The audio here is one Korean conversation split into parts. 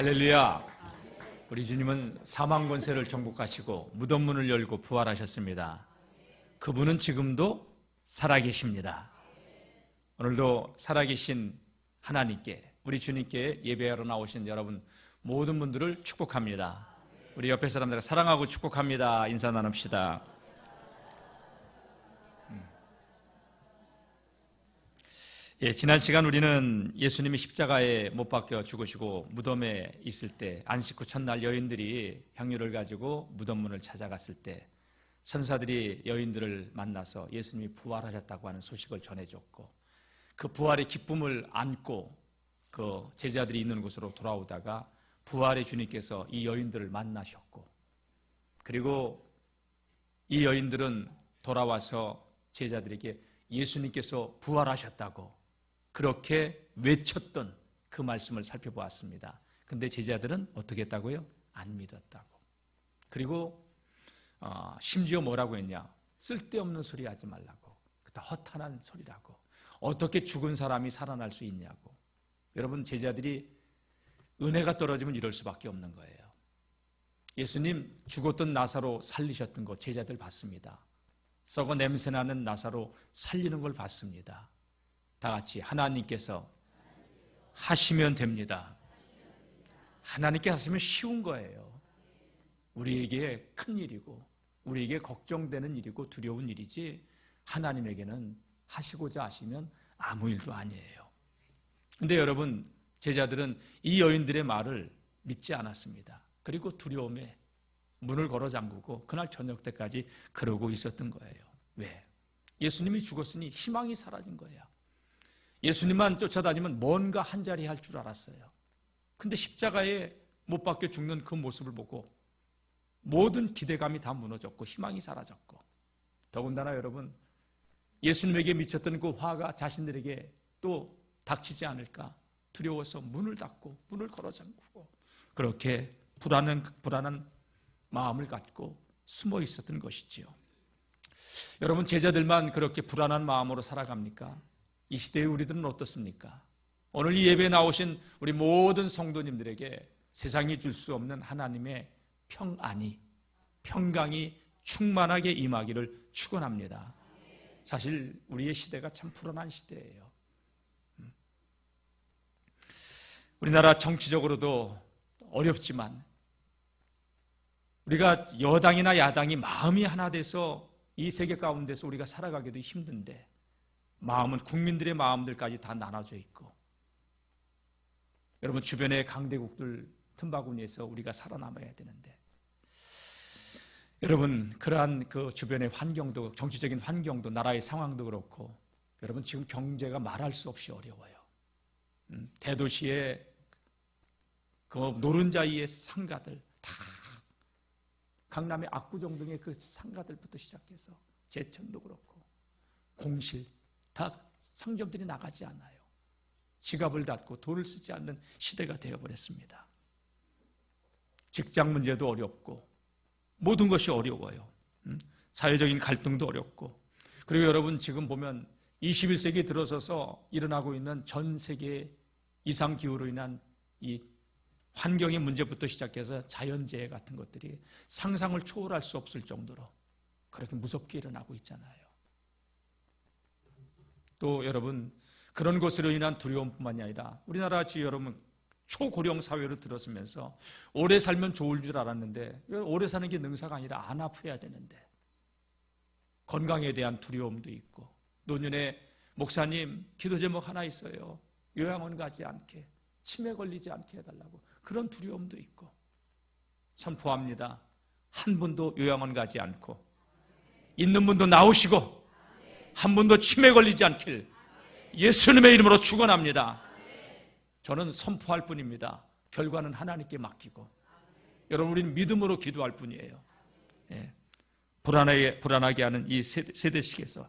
할렐루야. 우리 주님은 사망 권세를 정복하시고 무덤 문을 열고 부활하셨습니다. 그분은 지금도 살아계십니다. 오늘도 살아계신 하나님께, 우리 주님께 예배하러 나오신 여러분 모든 분들을 축복합니다. 우리 옆에 사람들과 사랑하고 축복합니다. 인사 나눕시다. 지난 시간 우리는 예수님이 십자가에 못 박혀 죽으시고 무덤에 있을 때 안식 후 첫날 여인들이 향유를 가지고 무덤 문을 찾아갔을 때 천사들이 여인들을 만나서 예수님이 부활하셨다고 하는 소식을 전해줬고, 그 부활의 기쁨을 안고 그 제자들이 있는 곳으로 돌아오다가 부활의 주님께서 이 여인들을 만나셨고, 그리고 이 여인들은 돌아와서 제자들에게 예수님께서 부활하셨다고 그렇게 외쳤던 그 말씀을 살펴보았습니다. 근데 제자들은 어떻게 했다고요? 안 믿었다고. 그리고 심지어 뭐라고 했냐? 쓸데없는 소리 하지 말라고. 그다 허탄한 소리라고. 어떻게 죽은 사람이 살아날 수 있냐고. 여러분, 제자들이 은혜가 떨어지면 이럴 수밖에 없는 거예요. 예수님 죽었던 나사로 살리셨던 거 제자들 봤습니다. 썩어 냄새나는 나사로 살리는 걸 봤습니다. 다 같이 하나님께서 하시면 됩니다. 하나님께 하시면 쉬운 거예요. 우리에게 큰 일이고 우리에게 걱정되는 일이고 두려운 일이지, 하나님에게는 하시고자 하시면 아무 일도 아니에요. 근데 여러분, 제자들은 이 여인들의 말을 믿지 않았습니다. 그리고 두려움에 문을 걸어 잠그고 그날 저녁 때까지 그러고 있었던 거예요. 왜? 예수님이 죽었으니 희망이 사라진 거예요. 예수님만 쫓아다니면 뭔가 한 자리 할 줄 알았어요. 근데 십자가에 못 박혀 죽는 그 모습을 보고 모든 기대감이 다 무너졌고 희망이 사라졌고, 더군다나 여러분, 예수님에게 미쳤던 그 화가 자신들에게 또 닥치지 않을까 두려워서 문을 닫고 문을 걸어 잠그고 그렇게 불안한 마음을 갖고 숨어 있었던 것이지요. 여러분, 제자들만 그렇게 불안한 마음으로 살아갑니까? 이 시대의 우리들은 어떻습니까? 오늘 이 예배에 나오신 우리 모든 성도님들에게 세상이 줄 수 없는 하나님의 평강이 충만하게 임하기를 축원합니다. 사실 우리의 시대가 참 불안한 시대예요. 우리나라 정치적으로도 어렵지만 우리가 여당이나 야당이 마음이 하나 돼서 이 세계 가운데서 우리가 살아가기도 힘든데, 마음은 국민들의 마음들까지 다 나눠져 있고, 여러분 주변의 강대국들 틈바구니에서 우리가 살아남아야 되는데, 여러분 그러한 그 주변의 환경도, 정치적인 환경도, 나라의 상황도 그렇고, 여러분 지금 경제가 말할 수 없이 어려워요. 대도시의 그 노른자이의 상가들 다, 강남의 압구정 등의 그 상가들부터 시작해서 제천도 그렇고 공실 다 상점들이 나가지 않아요. 지갑을 닫고 돈을 쓰지 않는 시대가 되어버렸습니다. 직장 문제도 어렵고 모든 것이 어려워요. 사회적인 갈등도 어렵고, 그리고 여러분 지금 보면 21세기에 들어서서 일어나고 있는 전 세계 이상기후로 인한 이 환경의 문제부터 시작해서 자연재해 같은 것들이 상상을 초월할 수 없을 정도로 그렇게 무섭게 일어나고 있잖아요. 또 여러분, 그런 것으로 인한 두려움뿐만이 아니라 우리나라 지금 여러분 초고령 사회로 들어서면서 오래 살면 좋을 줄 알았는데, 오래 사는 게 능사가 아니라 안 아파야 되는데 건강에 대한 두려움도 있고, 노년에 목사님 기도 제목 하나 있어요. 요양원 가지 않게, 치매 걸리지 않게 해달라고, 그런 두려움도 있고. 선포합니다. 한 분도 요양원 가지 않고 있는 분도 나오시고 한 분도 치매 걸리지 않길 예수님의 이름으로 축원합니다. 저는 선포할 뿐입니다. 결과는 하나님께 맡기고, 여러분 우리는 믿음으로 기도할 뿐이에요. 불안하게 하는 이 세대식에서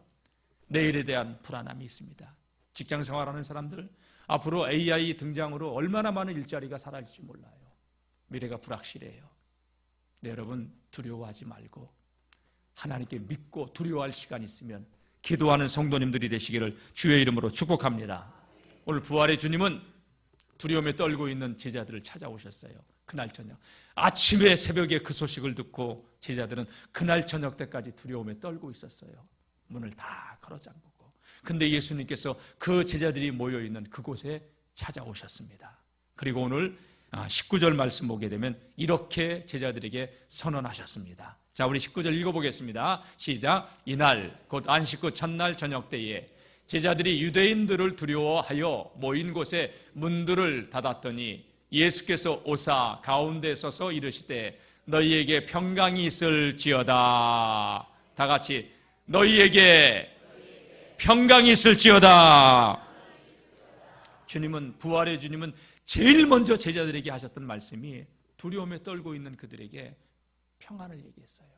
내일에 대한 불안함이 있습니다. 직장 생활하는 사람들, 앞으로 AI 등장으로 얼마나 많은 일자리가 사라질지 몰라요. 미래가 불확실해요. 네, 여러분 두려워하지 말고 하나님께 믿고 두려워할 시간이 있으면 기도하는 성도님들이 되시기를 주의 이름으로 축복합니다. 오늘 부활의 주님은 두려움에 떨고 있는 제자들을 찾아오셨어요. 그날 저녁 아침에 새벽에 그 소식을 듣고 제자들은 그날 저녁 때까지 두려움에 떨고 있었어요. 문을 다 걸어 잠그고. 근데 예수님께서 그 제자들이 모여있는 그곳에 찾아오셨습니다. 그리고 오늘 19절 말씀 보게 되면 이렇게 제자들에게 선언하셨습니다. 자, 우리 19절 읽어보겠습니다. 시작. 이날 곧 안식 후 첫날 저녁 때에 제자들이 유대인들을 두려워하여 모인 곳에 문들을 닫았더니 예수께서 오사 가운데 서서 이르시되 너희에게 평강이 있을지어다. 다 같이 너희에게 평강이 있을지어다. 주님은, 부활의 주님은 제일 먼저 제자들에게 하셨던 말씀이 두려움에 떨고 있는 그들에게 평안을 얘기했어요.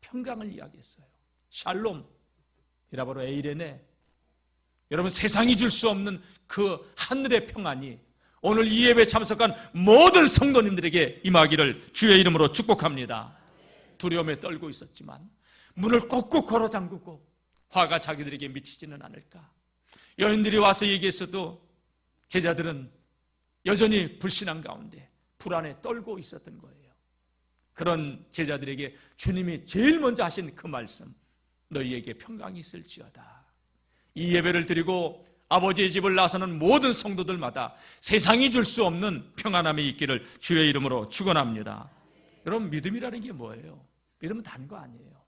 평강을 이야기했어요. 샬롬, 이라바로 에이레네. 여러분, 세상이 줄 수 없는 그 하늘의 평안이 오늘 이 예배에 참석한 모든 성도님들에게 임하기를 주의 이름으로 축복합니다. 두려움에 떨고 있었지만 문을 꼭꼭 걸어 잠그고 화가 자기들에게 미치지는 않을까. 여인들이 와서 얘기했어도 제자들은 여전히 불신앙 가운데 불안에 떨고 있었던 거예요. 그런 제자들에게 주님이 제일 먼저 하신 그 말씀, 너희에게 평강이 있을지어다. 이 예배를 드리고 아버지의 집을 나서는 모든 성도들마다 세상이 줄 수 없는 평안함이 있기를 주의 이름으로 축원합니다. 여러분, 믿음이라는 게 뭐예요? 믿음은 단 거 아니에요.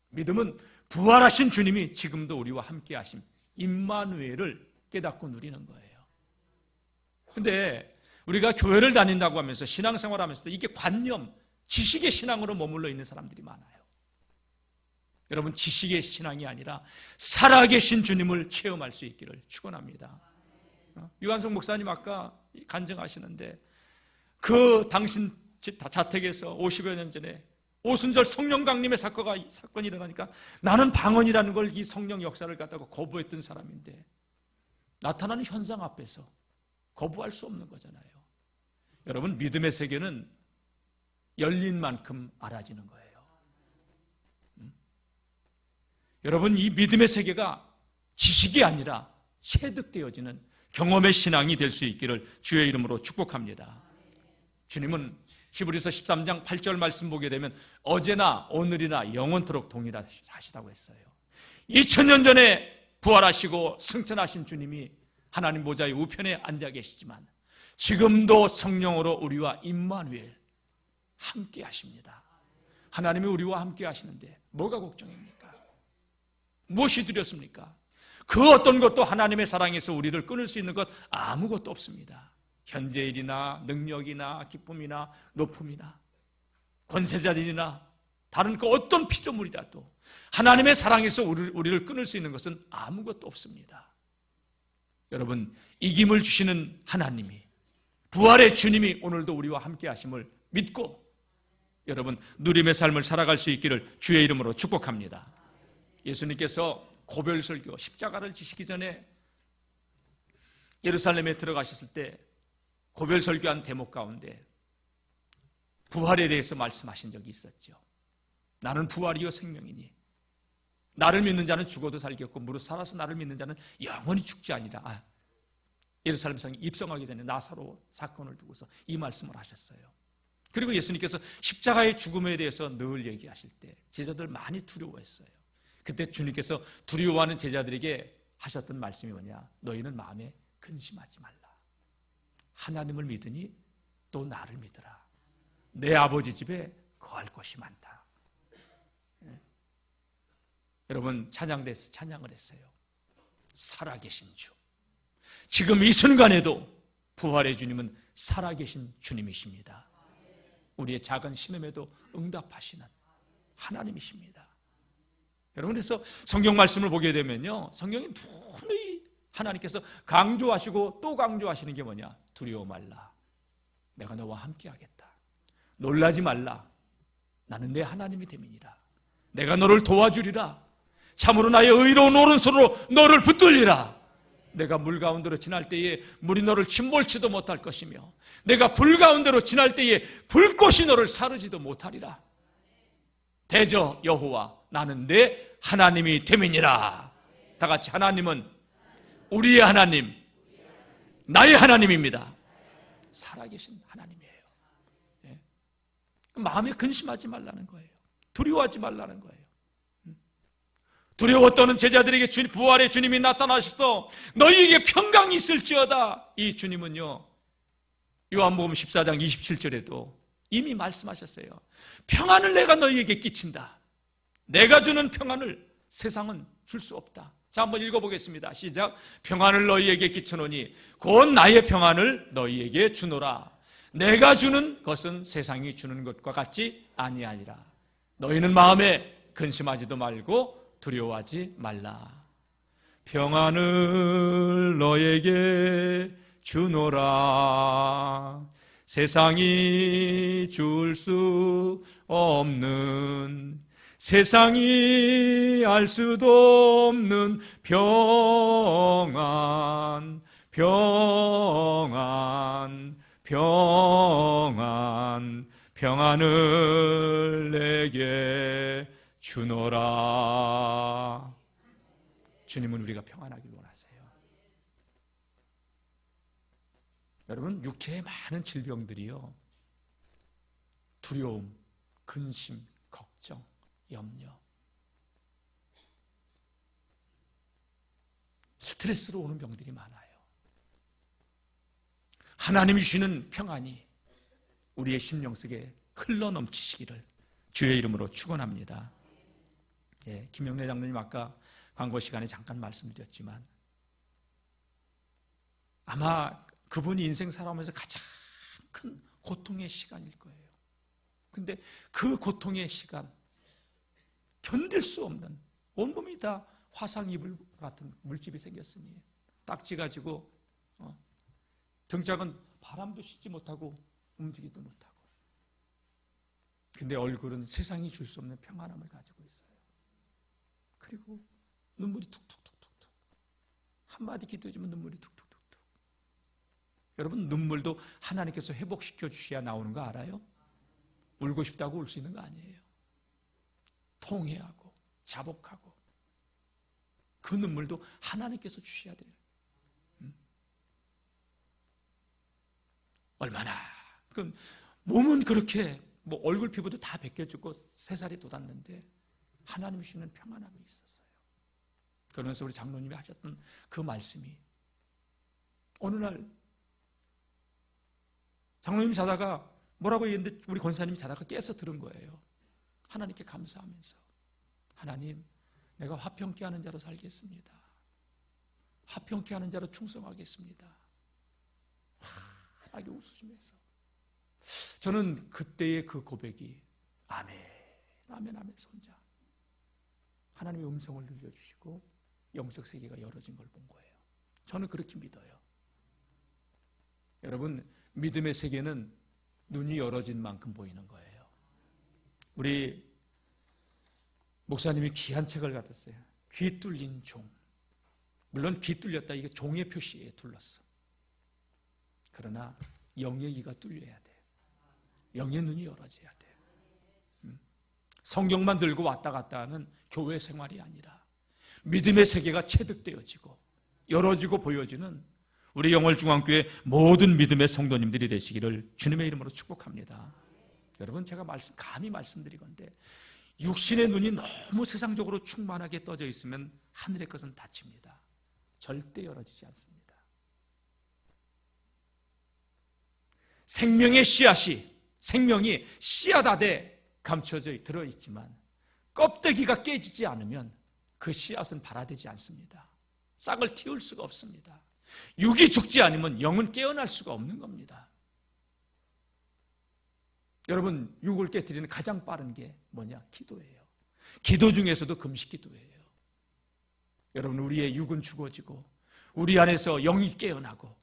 믿음은 부활하신 주님이 지금도 우리와 함께 하심 임마누엘을 깨닫고 누리는 거예요. 근데 우리가 교회를 다닌다고 하면서 신앙생활 하면서도 이게 관념, 지식의 신앙으로 머물러 있는 사람들이 많아요. 여러분, 지식의 신앙이 아니라 살아계신 주님을 체험할 수 있기를 축원합니다. 유한성 목사님 아까 간증하시는데 그 당신 자택에서 50여 년 전에 오순절 성령 강림의 사건이 일어나니까 나는 방언이라는 걸, 이 성령 역사를 갖다가 거부했던 사람인데 나타나는 현상 앞에서 거부할 수 없는 거잖아요. 여러분, 믿음의 세계는 열린 만큼 알아지는 거예요. 여러분, 이 믿음의 세계가 지식이 아니라 체득되어지는 경험의 신앙이 될 수 있기를 주의 이름으로 축복합니다. 주님은 히브리서 13장 8절 말씀 보게 되면 어제나 오늘이나 영원토록 동일하시다고 했어요. 2000년 전에 부활하시고 승천하신 주님이 하나님 보좌의 우편에 앉아 계시지만 지금도 성령으로 우리와 임마누엘 함께 하십니다. 하나님이 우리와 함께 하시는데 뭐가 걱정입니까? 무엇이 두렵습니까? 그 어떤 것도 하나님의 사랑에서 우리를 끊을 수 있는 것 아무것도 없습니다. 현재 일이나 능력이나 기쁨이나 높음이나 권세자들이나 다른 그 어떤 피조물이라도 하나님의 사랑에서 우리를 끊을 수 있는 것은 아무것도 없습니다. 여러분, 이김을 주시는 하나님이, 부활의 주님이 오늘도 우리와 함께 하심을 믿고 여러분, 누림의 삶을 살아갈 수 있기를 주의 이름으로 축복합니다. 예수님께서 고별설교, 십자가를 지시기 전에 예루살렘에 들어가셨을 때 고별설교한 대목 가운데 부활에 대해서 말씀하신 적이 있었죠. 나는 부활이요 생명이니 나를 믿는 자는 죽어도 살겠고 무릇 살아서 나를 믿는 자는 영원히 죽지 아니라. 예루살렘 성에 입성하기 전에 나사로 사건을 두고서 이 말씀을 하셨어요. 그리고 예수님께서 십자가의 죽음에 대해서 늘 얘기하실 때 제자들 많이 두려워했어요. 그때 주님께서 두려워하는 제자들에게 하셨던 말씀이 뭐냐? 너희는 마음에 근심하지 말라. 하나님을 믿으니 또 나를 믿으라. 내 아버지 집에 거할 곳이 많다. 여러분, 찬양대에서 찬양을 했어요. 살아계신 주. 지금 이 순간에도 부활의 주님은 살아계신 주님이십니다. 우리의 작은 신음에도 응답하시는 하나님이십니다. 여러분, 그래서 성경 말씀을 보게 되면요, 성경이 누누이 하나님께서 강조하시고 또 강조하시는 게 뭐냐? 두려워 말라. 내가 너와 함께 하겠다. 놀라지 말라. 나는 내 하나님이 됨이니라. 내가 너를 도와주리라. 참으로 나의 의로운 오른손으로 너를 붙들리라. 내가 물 가운데로 지날 때에 물이 너를 침몰치도 못할 것이며 내가 불 가운데로 지날 때에 불꽃이 너를 사르지도 못하리라. 대저 여호와 나는 내 하나님이 됨이니라. 다 같이 하나님은 우리의 하나님, 나의 하나님입니다. 살아계신 하나님이에요. 예. 마음에 근심하지 말라는 거예요. 두려워하지 말라는 거예요. 두려워 떠는 제자들에게 부활의 주님이 나타나셔서 너희에게 평강이 있을지어다. 이 주님은요, 요한복음 14장 27절에도 이미 말씀하셨어요. 평안을 내가 너희에게 끼친다. 내가 주는 평안을 세상은 줄 수 없다. 자, 한번 읽어보겠습니다. 시작. 평안을 너희에게 끼쳐노니 곧 나의 평안을 너희에게 주노라. 내가 주는 것은 세상이 주는 것과 같지 아니하니라. 너희는 마음에 근심하지도 말고 두려워하지 말라. 평안을 너에게 주노라. 세상이 줄 수 없는, 세상이 알 수도 없는 평안, 평안, 평안, 평안을 내게 주노라. 주님은 우리가 평안하길 원하세요. 여러분, 육체의 많은 질병들이요, 두려움, 근심, 걱정, 염려, 스트레스로 오는 병들이 많아요. 하나님이 주시는 평안이 우리의 심령 속에 흘러넘치시기를 주의 이름으로 축원합니다. 예, 김영래 장로님 아까 광고 시간에 잠깐 말씀드렸지만 아마 그분이 인생 살아오면서 가장 큰 고통의 시간일 거예요. 근데 그 고통의 시간, 견딜 수 없는, 온몸이 다 화상 입을 같은 물집이 생겼으니 딱지 가지고 등짝은 바람도 쉬지 못하고 움직이지도 못하고, 근데 얼굴은 세상이 줄 수 없는 평안함을 가지고 있어요. 그리고 눈물이 툭툭툭툭툭, 한마디 기도해주면 눈물이 툭툭툭툭. 여러분, 눈물도 하나님께서 회복시켜 주셔야 나오는 거 알아요? 울고 싶다고 울 수 있는 거 아니에요. 통회하고 자복하고 그 눈물도 하나님께서 주셔야 돼요. 얼마나, 그럼 몸은 그렇게 뭐 얼굴 피부도 다 벗겨지고 3살이 돋았는데 하나님이 주시는 평안함이 있었어요. 그러면서 우리 장로님이 하셨던 그 말씀이, 어느 날 장로님이 자다가 뭐라고 얘기했는데 우리 권사님이 자다가 깨서 들은 거예요. 하나님께 감사하면서, 하나님, 내가 화평케 하는 자로 살겠습니다. 화평케 하는 자로 충성하겠습니다. 환하게 웃으시면서. 저는 그때의 그 고백이 아멘, 아멘 하면서 혼자 하나님의 음성을 들려주시고 영적 세계가 열어진 걸 본 거예요. 저는 그렇게 믿어요. 여러분, 믿음의 세계는 눈이 열어진 만큼 보이는 거예요. 우리 목사님이 귀한 책을 갖았어요. 귀 뚫린 종. 물론 귀 뚫렸다, 이게 종의 표시에 둘렀어. 그러나 영의 귀가 뚫려야 돼. 영의 눈이 열어져야 돼. 성경만 들고 왔다 갔다 하는 교회 생활이 아니라 믿음의 세계가 체득되어지고 열어지고 보여지는 우리 영월중앙교회 모든 믿음의 성도님들이 되시기를 주님의 이름으로 축복합니다. 여러분, 제가 감히 말씀드리건대 육신의 눈이 너무 세상적으로 충만하게 떠져 있으면 하늘의 것은 닫힙니다. 절대 열어지지 않습니다. 생명의 씨앗이, 생명이 씨앗아대 감춰져 들어있지만 껍데기가 깨지지 않으면 그 씨앗은 발화되지 않습니다. 싹을 틔울 수가 없습니다. 육이 죽지 않으면 영은 깨어날 수가 없는 겁니다. 여러분, 육을 깨뜨리는 가장 빠른 게 뭐냐? 기도예요. 기도 중에서도 금식 기도예요. 여러분, 우리의 육은 죽어지고 우리 안에서 영이 깨어나고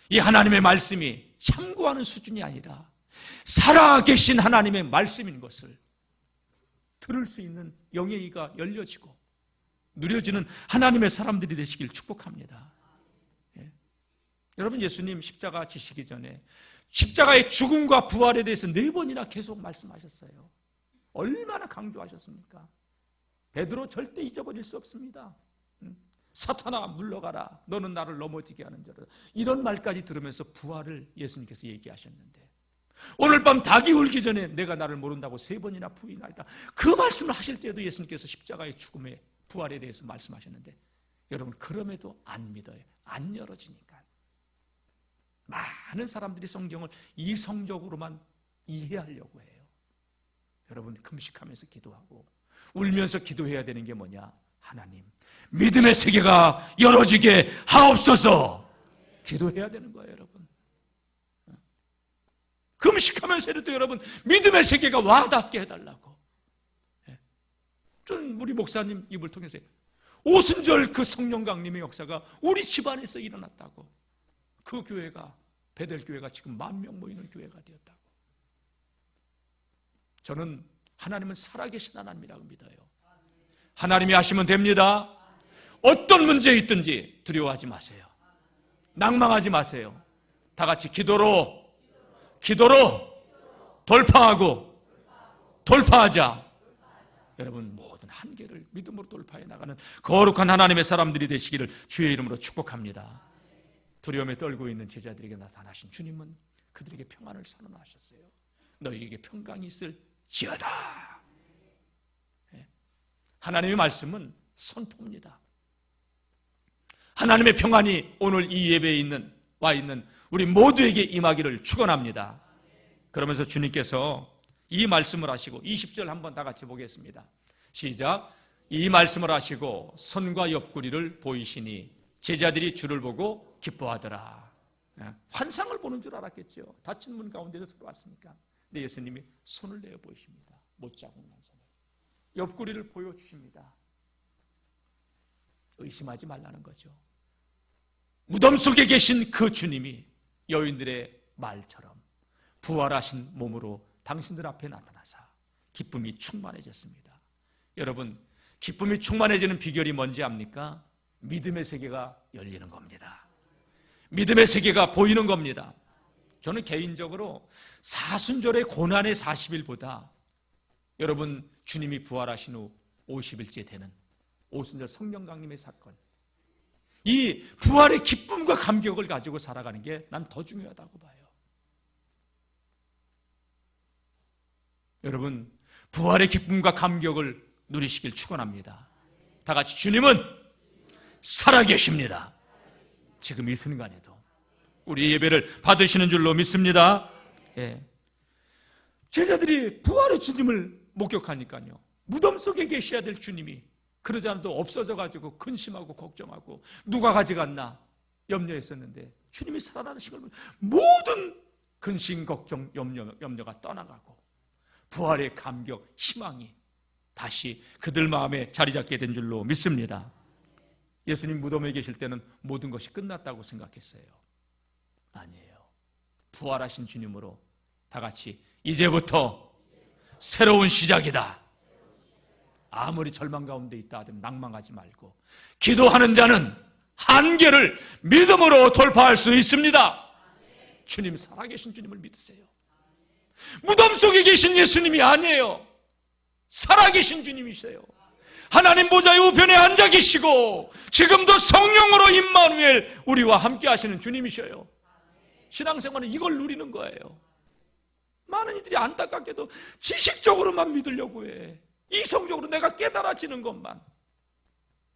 이 하나님의 말씀이 참고하는 수준이 아니라 살아계신 하나님의 말씀인 것을 들을 수 있는 영의 이가 열려지고 누려지는 하나님의 사람들이 되시길 축복합니다. 예. 여러분, 예수님 십자가 지시기 전에 십자가의 죽음과 부활에 대해서 4번이나 계속 말씀하셨어요. 얼마나 강조하셨습니까? 베드로 절대 잊어버릴 수 없습니다. 사탄아 물러가라, 너는 나를 넘어지게 하는 자라. 이런 말까지 들으면서 부활을 예수님께서 얘기하셨는데, 오늘 밤 닭이 울기 전에 내가 나를 모른다고 3번이나 부인하리라, 그 말씀을 하실 때도 예수님께서 십자가의 죽음의 부활에 대해서 말씀하셨는데, 여러분 그럼에도 안 믿어요. 안 열어지니까. 많은 사람들이 성경을 이성적으로만 이해하려고 해요. 여러분 금식하면서 기도하고 울면서 기도해야 되는 게 뭐냐? 하나님, 믿음의 세계가 열어지게 하옵소서. 기도해야 되는 거예요, 여러분. 금식하면서도 여러분 믿음의 세계가 와닿게 해달라고. 저는 우리 목사님 입을 통해서 오순절 그 성령 강림의 역사가 우리 집안에서 일어났다고. 그 교회가, 베델교회가 지금 10,000명 모이는 교회가 되었다고. 저는 하나님은 살아계신 하나님이라고 믿어요. 하나님이 하시면 됩니다. 어떤 문제에 있든지 두려워하지 마세요. 낭망하지 마세요. 다 같이 기도로 돌파하고 돌파하자. 여러분 모든 한계를 믿음으로 돌파해 나가는 거룩한 하나님의 사람들이 되시기를 주의 이름으로 축복합니다. 두려움에 떨고 있는 제자들에게 나타나신 주님은 그들에게 평안을 선언하셨어요. 너희에게 평강이 있을지어다. 하나님의 말씀은 선포입니다. 하나님의 평안이 오늘 이 예배에 와 있는 우리 모두에게 임하기를 축원합니다. 그러면서 주님께서 이 말씀을 하시고 20절 한번 다 같이 보겠습니다. 시작. 이 말씀을 하시고 손과 옆구리를 보이시니 제자들이 주를 보고 기뻐하더라. 환상을 보는 줄 알았겠죠. 닫힌 문 가운데서 들어왔으니까. 근데 예수님이 손을 내어 보이십니다. 못자국 난 손을. 옆구리를 보여주십니다. 의심하지 말라는 거죠. 무덤 속에 계신 그 주님이 여인들의 말처럼 부활하신 몸으로 당신들 앞에 나타나사 기쁨이 충만해졌습니다. 여러분, 기쁨이 충만해지는 비결이 뭔지 압니까? 믿음의 세계가 열리는 겁니다. 믿음의 세계가 보이는 겁니다. 저는 개인적으로 사순절의 고난의 40일보다 여러분 주님이 부활하신 후 50일째 되는 오순절 성령 강림의 사건, 이 부활의 기쁨과 감격을 가지고 살아가는 게 난 더 중요하다고 봐요. 여러분 부활의 기쁨과 감격을 누리시길 축원합니다. 다 같이 주님은 살아계십니다. 지금 이 순간에도 우리 예배를 받으시는 줄로 믿습니다. 제자들이 부활의 주님을 목격하니까요, 무덤 속에 계셔야 될 주님이 그러지 않아도 없어져가지고 근심하고 걱정하고 누가 가져갔나 염려했었는데 주님이 살아나신 걸 모든 근심, 걱정, 염려가 떠나가고 부활의 감격, 희망이 다시 그들 마음에 자리 잡게 된 줄로 믿습니다. 예수님 무덤에 계실 때는 모든 것이 끝났다고 생각했어요. 아니에요. 부활하신 주님으로 다 같이 이제부터 새로운 시작이다. 아무리 절망 가운데 있다 하든 낭망하지 말고 기도하는 자는 한계를 믿음으로 돌파할 수 있습니다. 주님 살아계신 주님을 믿으세요. 무덤 속에 계신 예수님이 아니에요. 살아계신 주님이세요. 하나님 보좌의 우편에 앉아 계시고 지금도 성령으로 임마누엘 우리와 함께 하시는 주님이셔요. 신앙생활은 이걸 누리는 거예요. 많은 이들이 안타깝게도 지식적으로만 믿으려고 해. 이성적으로 내가 깨달아지는 것만.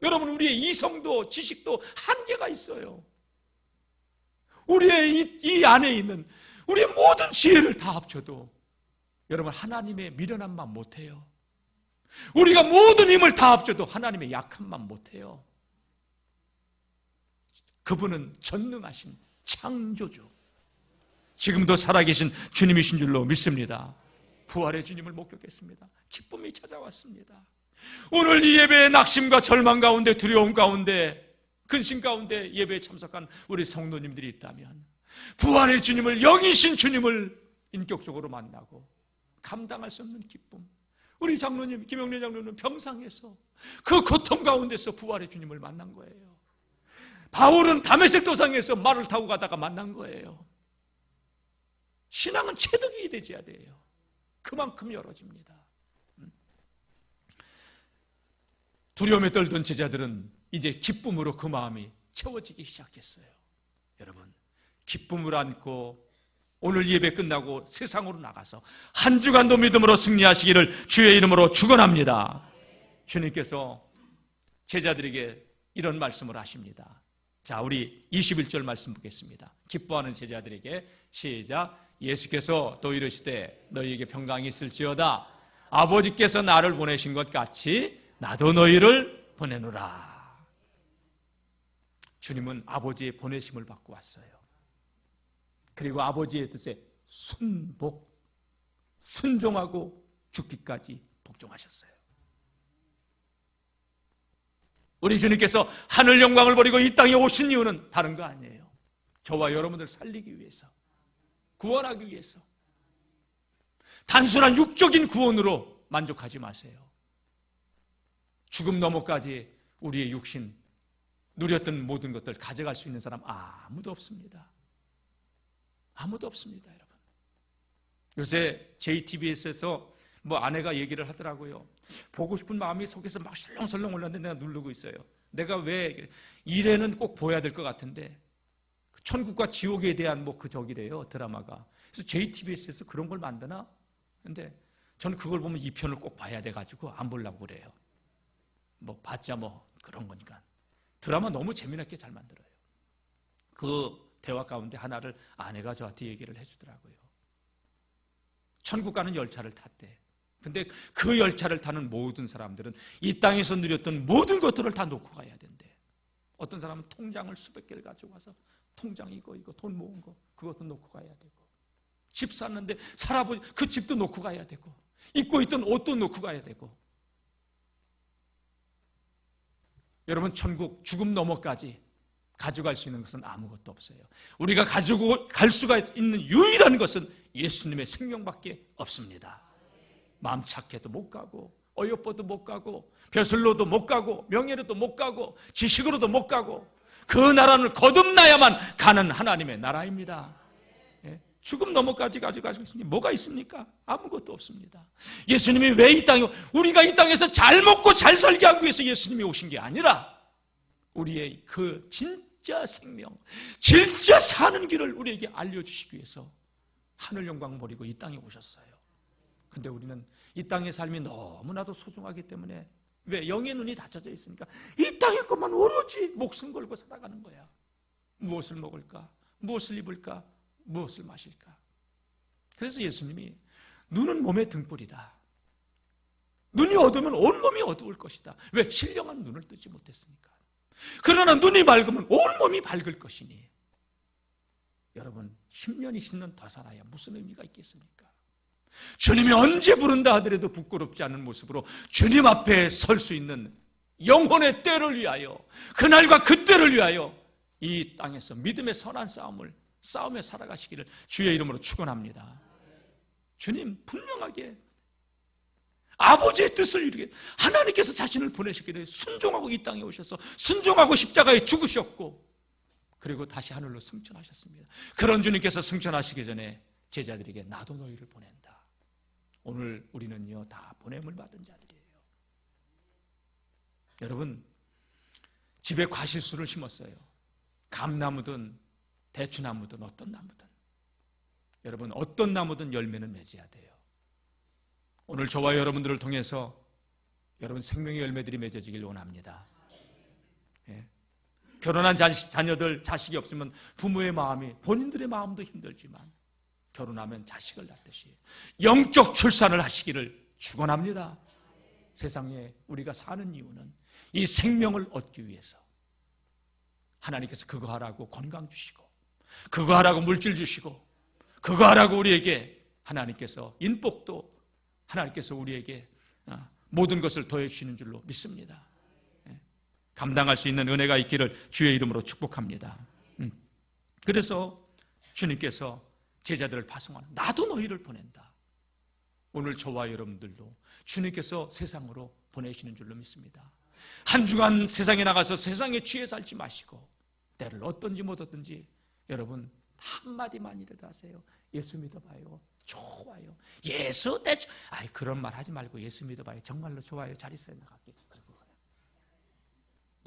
여러분 우리의 이성도 지식도 한계가 있어요. 우리의 이 안에 있는 우리의 모든 지혜를 다 합쳐도 여러분 하나님의 미련함만 못해요. 우리가 모든 힘을 다 합쳐도 하나님의 약함만 못해요. 그분은 전능하신 창조주, 지금도 살아계신 주님이신 줄로 믿습니다. 부활의 주님을 목격했습니다. 기쁨이 찾아왔습니다. 오늘 이 예배에 낙심과 절망 가운데, 두려움 가운데, 근심 가운데 예배에 참석한 우리 성도님들이 있다면 부활의 주님을, 영이신 주님을 인격적으로 만나고 감당할 수 없는 기쁨. 우리 장로님, 김영래 장로는 병상에서 그 고통 가운데서 부활의 주님을 만난 거예요. 바울은 다메섹 도상에서 말을 타고 가다가 만난 거예요. 신앙은 체득이 되어야 돼요. 그만큼 열어집니다. 두려움에 떨던 제자들은 이제 기쁨으로 그 마음이 채워지기 시작했어요. 여러분, 기쁨을 안고 오늘 예배 끝나고 세상으로 나가서 한 주간도 믿음으로 승리하시기를 주의 이름으로 축원합니다. 주님께서 제자들에게 이런 말씀을 하십니다. 자, 우리 21절 말씀 보겠습니다. 기뻐하는 제자들에게 시작. 예수께서 또 이르시되 너희에게 평강이 있을지어다. 아버지께서 나를 보내신 것 같이 나도 너희를 보내노라. 주님은 아버지의 보내심을 받고 왔어요. 그리고 아버지의 뜻에 순종하고 죽기까지 복종하셨어요. 우리 주님께서 하늘 영광을 버리고 이 땅에 오신 이유는 다른 거 아니에요. 저와 여러분들 살리기 위해서, 구원하기 위해서. 단순한 육적인 구원으로 만족하지 마세요. 죽음 너머까지 우리의 육신, 누렸던 모든 것들 가져갈 수 있는 사람 아무도 없습니다. 아무도 없습니다, 여러분. 요새 JTBS에서 아내가 얘기를 하더라고요. 보고 싶은 마음이 속에서 막 설렁설렁 올랐는데 내가 누르고 있어요. 내가 왜 일에는 꼭 보여야 될 것 같은데 천국과 지옥에 대한 그 적이래요, 드라마가. 그래서 JTBS에서 그런 걸 만드나? 근데 저는 그걸 보면 2편을 꼭 봐야 돼가지고 안 보려고 그래요. 봤자 그런 거니까. 드라마 너무 재미나게 잘 만들어요. 그 대화 가운데 하나를 아내가 저한테 얘기를 해주더라고요. 천국 가는 열차를 탔대. 근데 그 열차를 타는 모든 사람들은 이 땅에서 누렸던 모든 것들을 다 놓고 가야 된대. 어떤 사람은 통장을 수백 개를 가지고 가서 통장 이거 돈 모은 거 그것도 놓고 가야 되고, 집 샀는데 살아보니 그 집도 놓고 가야 되고, 입고 있던 옷도 놓고 가야 되고. 여러분, 천국 죽음 너머까지 가져갈 수 있는 것은 아무것도 없어요. 우리가 가지고 갈 수가 있는 유일한 것은 예수님의 생명밖에 없습니다. 마음 착해도 못 가고, 어여뻐도 못 가고, 벼슬로도 못 가고, 명예로도 못 가고, 지식으로도 못 가고, 그 나라를 거듭나야만 가는 하나님의 나라입니다. 죽음 너머까지 가져갈 수 있는 게 뭐가 있습니까? 아무것도 없습니다. 예수님이 왜 이 땅에, 우리가 이 땅에서 잘 먹고 잘 살게 하기 위해서 예수님이 오신 게 아니라 우리의 그 진짜 생명, 진짜 사는 길을 우리에게 알려주시기 위해서 하늘 영광 버리고 이 땅에 오셨어요. 근데 우리는 이 땅의 삶이 너무나도 소중하기 때문에, 왜? 영의 눈이 닫혀져 있으니까 이 땅의 것만 오로지 목숨 걸고 살아가는 거야. 무엇을 먹을까? 무엇을 입을까? 무엇을 마실까? 그래서 예수님이 눈은 몸의 등불이다. 눈이 어두우면 온몸이 어두울 것이다. 왜? 신령한 눈을 뜨지 못했습니까? 그러나 눈이 밝으면 온몸이 밝을 것이니. 여러분, 10년, 20년 더 살아야 무슨 의미가 있겠습니까? 주님이 언제 부른다 하더라도 부끄럽지 않은 모습으로 주님 앞에 설 수 있는 영혼의 때를 위하여, 그날과 그때를 위하여 이 땅에서 믿음의 선한 싸움을 싸우며 살아가시기를 주의 이름으로 축원합니다. 주님 분명하게 아버지의 뜻을 이루게, 하나님께서 자신을 보내시기 때문에 순종하고 이 땅에 오셔서 순종하고 십자가에 죽으셨고, 그리고 다시 하늘로 승천하셨습니다. 그런 주님께서 승천하시기 전에 제자들에게 나도 너희를 보낸다. 오늘 우리는요 다 보냄을 받은 자들이에요. 여러분, 집에 과실수를 심었어요. 감나무든 대추나무든 어떤 나무든. 여러분, 어떤 나무든 열매는 맺어야 돼요. 오늘 저와 여러분들을 통해서 여러분 생명의 열매들이 맺어지길 원합니다. 결혼한 자녀들, 자식이 없으면 부모의 마음이, 본인들의 마음도 힘들지만 결혼하면 자식을 낳듯이 영적 출산을 하시기를 축원합니다. 세상에 우리가 사는 이유는 이 생명을 얻기 위해서. 하나님께서 그거 하라고 건강 주시고, 그거 하라고 물질 주시고, 그거 하라고 우리에게 하나님께서 인복도 하나님께서 우리에게 모든 것을 더해 주시는 줄로 믿습니다. 감당할 수 있는 은혜가 있기를 주의 이름으로 축복합니다. 그래서 주님께서 제자들을 파송하는, 나도 너희를 보낸다. 오늘 저와 여러분들도 주님께서 세상으로 보내시는 줄로 믿습니다. 한 주간 세상에 나가서 세상에 취해 살지 마시고, 때를 얻든지 못 얻든지 여러분 한마디만이라도 하세요. 예수 믿어봐요. 좋아요. 예수 그런 말 하지 말고 예수 믿어봐요. 정말로 좋아요. 잘 있어요. 나갈게.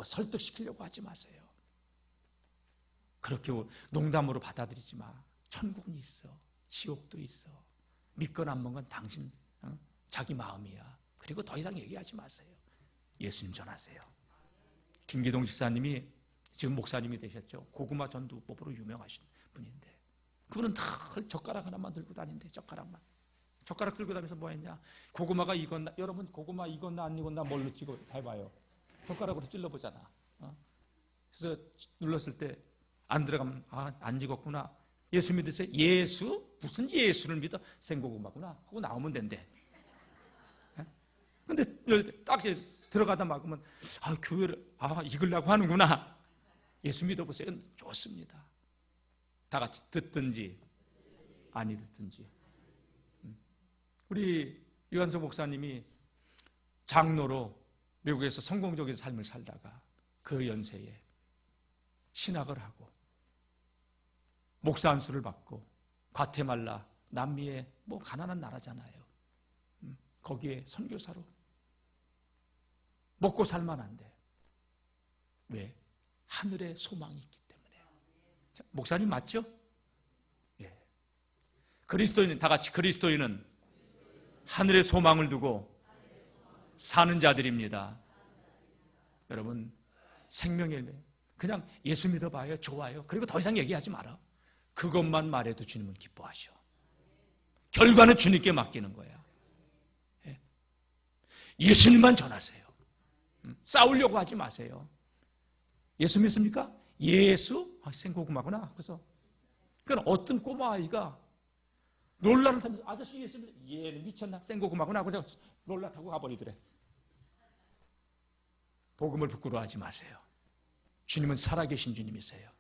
뭐 설득시키려고 하지 마세요. 그렇게 농담으로 받아들이지 마. 천국은 있어. 지옥도 있어. 믿건 안 믿건 당신 자기 마음이야. 그리고 더 이상 얘기하지 마세요. 예수님 전하세요. 김기동 집사님이 지금 목사님이 되셨죠. 고구마 전도법으로 유명하신 분인데 그분은 다 젓가락 하나만 들고 다닌대. 젓가락만. 젓가락 들고 다니면서 뭐 했냐. 고구마가 익었나. 여러분 고구마 익었나 안 익었나 뭘로 찍어 해봐요. 젓가락으로 찔러보잖아. 그래서 눌렀을 때 안 들어가면 안 익었구나. 예수 믿으세요? 예수? 무슨 예수를 믿어? 생고구마구나 하고 나오면 된대. 근데 딱 들어가다 막으면 교회를 익으려고 하는구나. 예수 믿어보세요. 좋습니다. 다 같이 듣든지 아니 듣든지. 우리 유한석 목사님이 장로로 미국에서 성공적인 삶을 살다가 그 연세에 신학을 하고 목사 안수를 받고 과테말라 남미의 뭐 가난한 나라잖아요. 거기에 선교사로 먹고 살만한데 왜? 하늘에 소망이 있기 때문에. 자, 목사님 맞죠? 예. 그리스도인 다 같이 그리스도인은 하늘에 소망을 두고 사는 자들입니다. 여러분 생명의 그냥 예수 믿어봐요. 좋아요. 그리고 더 이상 얘기하지 마라. 그것만 말해도 주님은 기뻐하셔. 결과는 주님께 맡기는 거야. 예. 예수님만 전하세요. 싸우려고 하지 마세요. 예수 믿습니까? 예수? 생고구마구나. 그래서 그러니까 어떤 꼬마아이가 롤라를 타면서 아저씨 예수 믿어. 얘는 미쳤나? 생고구마구나. 그래서 롤라 타고 가버리더래. 복음을 부끄러워하지 마세요. 주님은 살아계신 주님이세요.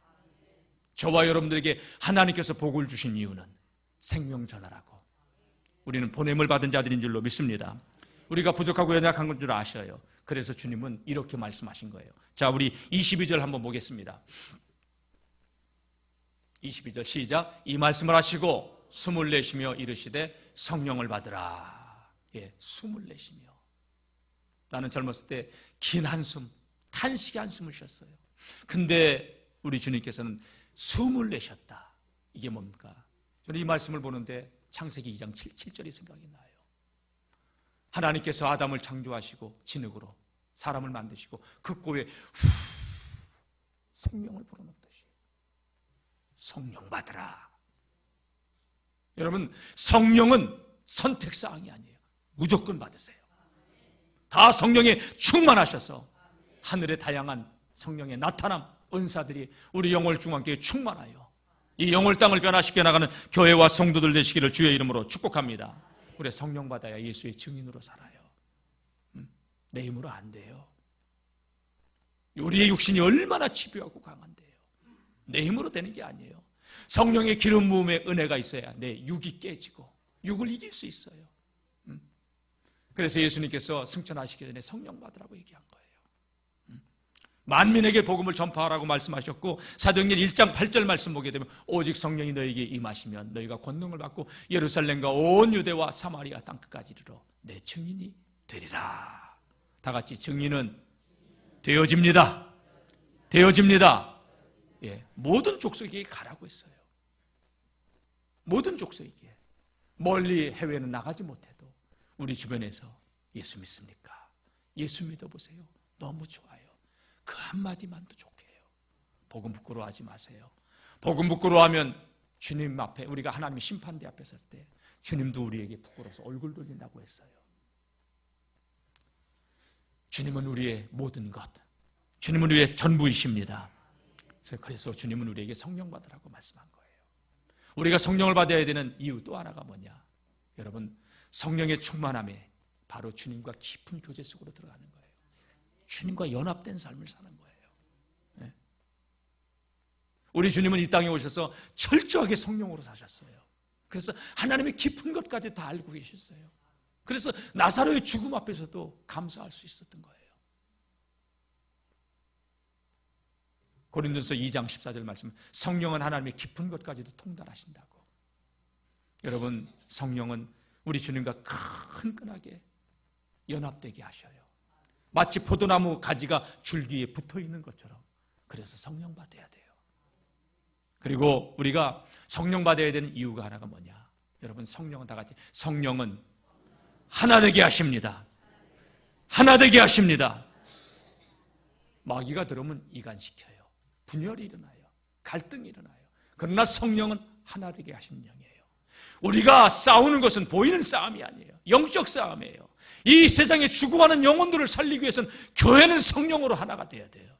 저와 여러분들에게 하나님께서 복을 주신 이유는 생명 전하라고. 우리는 보냄을 받은 자들인 줄로 믿습니다. 우리가 부족하고 연약한 건 줄 아셔요. 그래서 주님은 이렇게 말씀하신 거예요. 자, 우리 22절 한번 보겠습니다. 22절 시작. 이 말씀을 하시고 숨을 내쉬며 이르시되 성령을 받으라. 예, 숨을 내쉬며. 나는 젊었을 때 긴 한숨, 탄식의 한숨을 쉬었어요. 근데 우리 주님께서는 숨을 내셨다. 이게 뭡니까? 저는 이 말씀을 보는데 창세기 2장 7절이 생각이 나요. 하나님께서 아담을 창조하시고 진흙으로 사람을 만드시고 그 코에 생명을 불어넣듯이 성령 받으라. 여러분 성령은 선택사항이 아니에요. 무조건 받으세요. 다 성령에 충만하셔서 하늘의 다양한 성령의 나타남 은사들이 우리 영월 중앙교회에 충만하여 이 영월 땅을 변화시켜 나가는 교회와 성도들 되시기를 주의 이름으로 축복합니다. 우리 성령 받아야 예수의 증인으로 살아요. 내 힘으로 안 돼요. 우리의 육신이 얼마나 집요하고 강한데요. 내 힘으로 되는 게 아니에요. 성령의 기름 부음의 은혜가 있어야 내 육이 깨지고 육을 이길 수 있어요. 그래서 예수님께서 승천하시기 전에 성령 받으라고 얘기한 거예요. 만민에게 복음을 전파하라고 말씀하셨고 사도행전 1장 8절 말씀 보게 되면 오직 성령이 너에게 임하시면 너희가 권능을 받고 예루살렘과 온 유대와 사마리아 땅끝까지 이르러 내 증인이 되리라. 다 같이 증인은 되어집니다. 되어집니다. 예, 모든 족속에게 가라고 했어요. 모든 족속에게. 멀리 해외는 나가지 못해도 우리 주변에서 예수 믿습니까? 예수 믿어보세요. 너무 좋아요. 그 한마디만도 좋게 해요. 복음 부끄러워하지 마세요. 복음 부끄러워하면 주님 앞에 우리가 하나님의 심판대 앞에 설 때 주님도 우리에게 부끄러워서 얼굴 돌린다고 했어요. 주님은 우리의 모든 것, 주님은 우리의 전부이십니다. 그래서 주님은 우리에게 성령 받으라고 말씀한 거예요. 우리가 성령을 받아야 되는 이유 또 하나가 뭐냐? 여러분 성령의 충만함에 바로 주님과 깊은 교제 속으로 들어가는 거예요. 주님과 연합된 삶을 사는 거예요. 네. 우리 주님은 이 땅에 오셔서 철저하게 성령으로 사셨어요. 그래서 하나님의 깊은 것까지 다 알고 계셨어요. 그래서 나사로의 죽음 앞에서도 감사할 수 있었던 거예요. 고린도서 2장 14절 말씀, 성령은 하나님의 깊은 것까지도 통달하신다고. 여러분 성령은 우리 주님과 끈끈하게 연합되게 하셔요. 마치 포도나무 가지가 줄기에 붙어 있는 것처럼. 그래서 성령 받아야 돼요. 그리고 우리가 성령 받아야 되는 이유가 하나가 뭐냐? 여러분, 성령은 다 같이, 성령은 하나 되게 하십니다. 하나 되게 하십니다. 마귀가 들어오면 이간시켜요. 분열이 일어나요. 갈등이 일어나요. 그러나 성령은 하나 되게 하시는 영이에요. 우리가 싸우는 것은 보이는 싸움이 아니에요. 영적 싸움이에요. 이 세상에 죽어가는 영혼들을 살리기 위해서는 교회는 성령으로 하나가 돼야 돼요.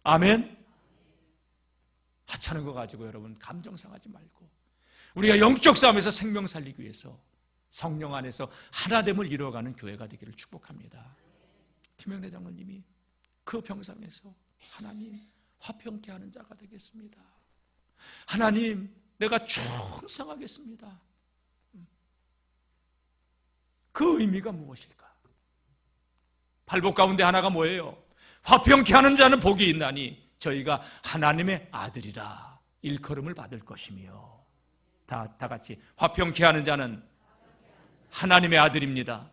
아멘. 하찮은 거 가지고 여러분 감정 상하지 말고, 우리가 영적 싸움에서 생명 살리기 위해서 성령 안에서 하나됨을 이루어가는 교회가 되기를 축복합니다. 김영래 장로님이 그 병상에서 하나님 화평케 하는 자가 되겠습니다. 하나님 내가 충성하겠습니다. 그 의미가 무엇일까? 팔복 가운데 하나가 뭐예요? 화평케 하는 자는 복이 있나니 저희가 하나님의 아들이라 일컬음을 받을 것이며. 다 같이 화평케 하는 자는 하나님의 아들입니다.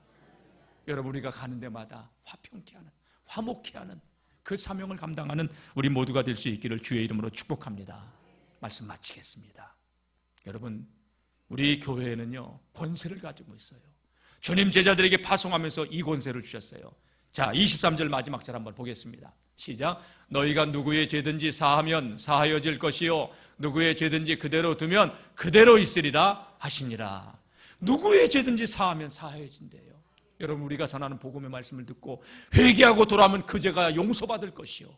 여러분, 우리가 가는 데마다 화평케 하는, 화목케 하는 그 사명을 감당하는 우리 모두가 될 수 있기를 주의 이름으로 축복합니다. 말씀 마치겠습니다. 여러분, 우리 교회에는요 권세를 가지고 있어요. 주님 제자들에게 파송하면서 이 권세를 주셨어요. 자, 23절 마지막 절 한번 보겠습니다. 시작. 너희가 누구의 죄든지 사하면 사하여질 것이요 누구의 죄든지 그대로 두면 그대로 있으리라 하시니라. 누구의 죄든지 사하면 사하여진대요. 여러분, 우리가 전하는 복음의 말씀을 듣고 회개하고 돌아오면 그 죄가 용서받을 것이요,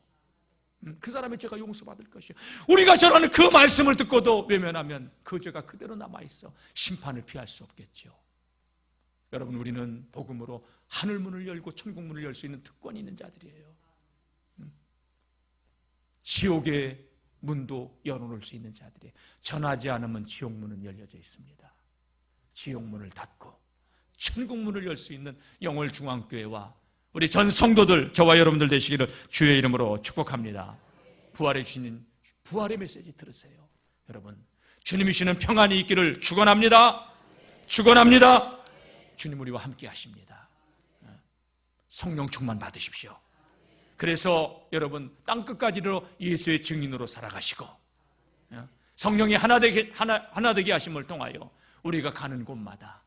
그 사람의 죄가 용서받을 것이요. 우리가 전하는 그 말씀을 듣고도 외면하면 그 죄가 그대로 남아있어 심판을 피할 수 없겠죠. 여러분, 우리는 복음으로 하늘문을 열고 천국문을 열 수 있는 특권이 있는 자들이에요. 지옥의 문도 열어놓을 수 있는 자들이에요. 전하지 않으면 지옥문은 열려져 있습니다. 지옥문을 닫고 천국문을 열 수 있는 영월중앙교회와 우리 전 성도들, 저와 여러분들 되시기를 주의 이름으로 축복합니다. 부활해 주시는 부활의 메시지 들으세요. 여러분, 주님이 주시는 평안이 있기를 축원합니다. 축원합니다. 주님 우리와 함께 하십니다. 성령 충만 받으십시오. 그래서 여러분, 땅끝까지로 예수의 증인으로 살아가시고 성령이 하나 되게 하심을 통하여 우리가 가는 곳마다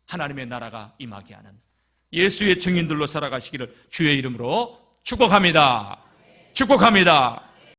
하나님의 나라가 임하게 하는 예수의 증인들로 살아가시기를 주의 이름으로 축복합니다. 축복합니다.